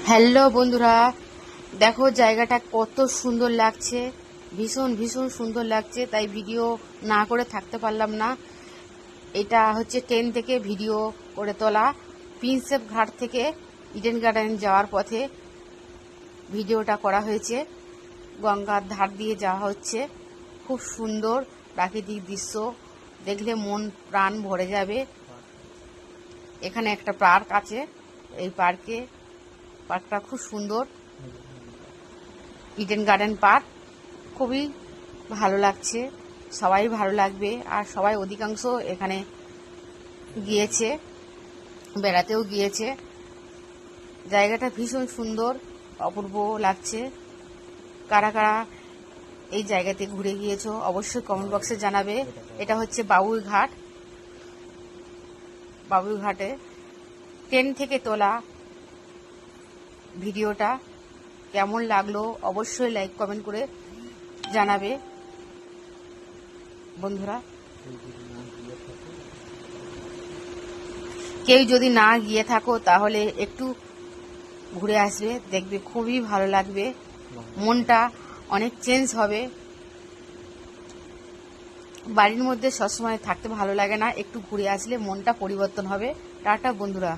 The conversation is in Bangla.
হ্যালো বন্ধুরা, দেখো জায়গাটা কত সুন্দর লাগছে, ভীষণ ভীষণ সুন্দর লাগছে। তাই ভিডিও না করে থাকতে পারলাম না। এটা হচ্ছে ট্রেন থেকে ভিডিও করে তোলা। প্রিন্সেপ ঘাট থেকে ইডেন গার্ডেন যাওয়ার পথে ভিডিওটা করা হয়েছে। গঙ্গার ধার দিয়ে যাওয়া হচ্ছে। খুব সুন্দর প্রাকৃতিক দৃশ্য, দেখলে মন প্রাণ ভরে যাবে। এখানে একটা পার্ক আছে, এই পার্কটা খুব সুন্দর, ইডেন গার্ডেন পার্ক। খুবই ভালো লাগছে, সবাই ভালো লাগবে। আর সবাই অধিকাংশ এখানে গিয়েছে, বেড়াতেও গিয়েছে। জায়গাটা ভীষণ সুন্দর, অপূর্ব লাগছে। কারা কারা এই জায়গাতে ঘুরে গিয়েছো অবশ্যই কমেন্ট বক্সে জানাবে। এটা হচ্ছে বাবুইঘাটে ট্রেন থেকে তোলা ভিডিওটা। কেমন লাগলো অবশ্যই লাইক কমেন্ট করে জানাবে বন্ধুরা। কেউ যদি না গিয়ে থাকো তাহলে একটু ঘুরে আসবে, দেখবে খুবই ভালো লাগবে, মনটা অনেক চেঞ্জ হবে। বাড়ির মধ্যে সবসময় থাকতে ভালো লাগে না, একটু ঘুরে আসলে মনটা পরিবর্তন হবে। টাটা বন্ধুরা।